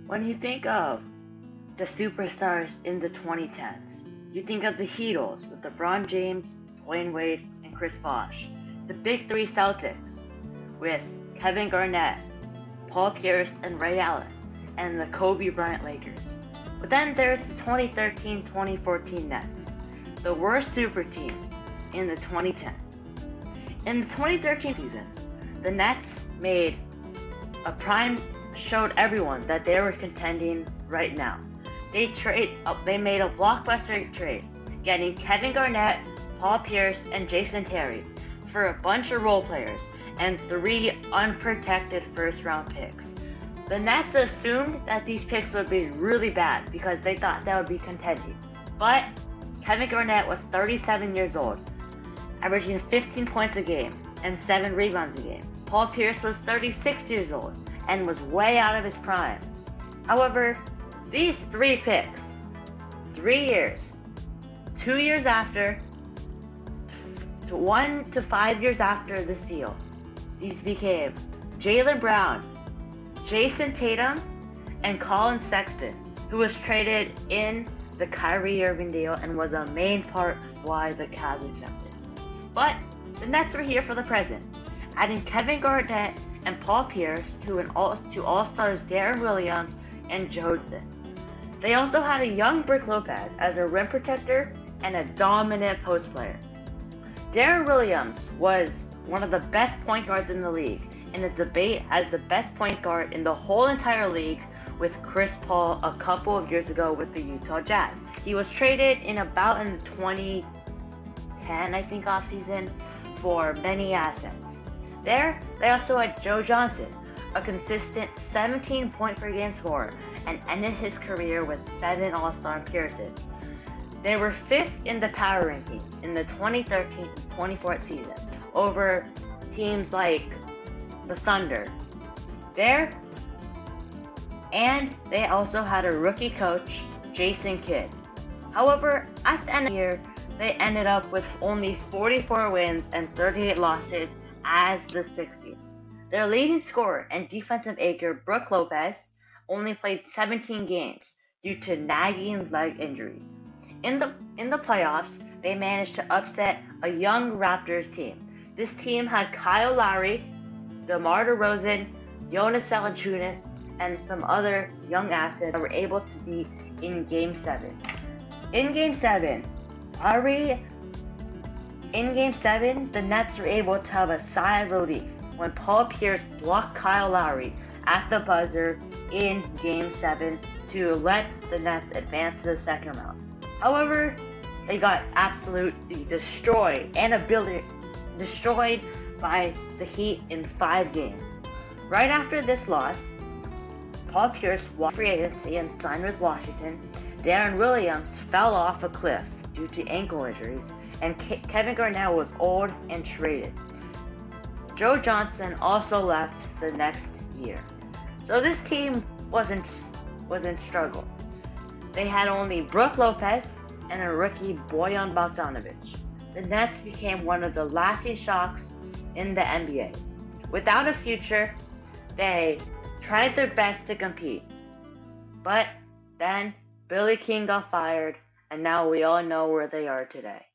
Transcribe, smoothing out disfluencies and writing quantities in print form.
When you think of the superstars in the 2010s, you think of the Heatles with LeBron James, Dwayne Wade, and Chris Bosh. The Big Three Celtics with Kevin Garnett, Paul Pierce, and Ray Allen, and the Kobe Bryant Lakers. But then there's the 2013-2014 Nets, the worst super team in the 2010s. In the 2013 season, the Nets showed everyone that they were contending right now. They made a blockbuster trade, getting Kevin Garnett, Paul Pierce, and Jason Terry for a bunch of role players and 3 unprotected first-round picks. The Nets assumed that these picks would be really bad because they thought that would be contending. But Kevin Garnett was 37 years old, averaging 15 points a game and 7 rebounds a game. Paul Pierce was 36 years old and was way out of his prime. However, these 3 picks, 3 years, 2 years after, 1 to 5 years after this deal, these became Jaylen Brown, Jason Tatum, and Colin Sexton, who was traded in the Kyrie Irving deal and was a main part why the Cavs accepted. But the Nets were here for the present, adding Kevin Garnett and Paul Pierce to All-Stars Darren Williams and Johnson. They also had a young Brook Lopez as a rim protector and a dominant post player. Darren Williams was one of the best point guards in the league, in a debate as the best point guard in the whole entire league with Chris Paul a couple of years ago with the Utah Jazz. He was traded in the 2010, offseason for many assets. There, they also had Joe Johnson, a consistent 17 point per game scorer, and ended his career with 7 All-Star appearances. They were 5th in the power rankings in the 2013-24 season over teams like the Thunder. And they also had a rookie coach, Jason Kidd. However, at the end of the year, they ended up with only 44 wins and 38 losses as the 6th seed. Their leading scorer and defensive anchor, Brook Lopez, only played 17 games due to nagging leg injuries. In the playoffs, they managed to upset a young Raptors team. This team had Kyle Lowry, DeMar DeRozan, Jonas Valanciunas, and some other young assets that were able to be in Game 7. In Game 7, the Nets were able to have a sigh of relief when Paul Pierce blocked Kyle Lowry at the buzzer in Game 7 to let the Nets advance to the second round. However, they got absolutely destroyed by the Heat in 5 games. Right after this loss, Paul Pierce walked free agency and signed with Washington. Darren Williams fell off a cliff due to ankle injuries, and Kevin Garnett was old and traded. Joe Johnson also left the next year. So this team wasn't struggle. They had only Brook Lopez and a rookie Bojan Bogdanovic. The Nets became one of the laughing stocks in the NBA. Without a future, they tried their best to compete. But then Billy King got fired, and now we all know where they are today.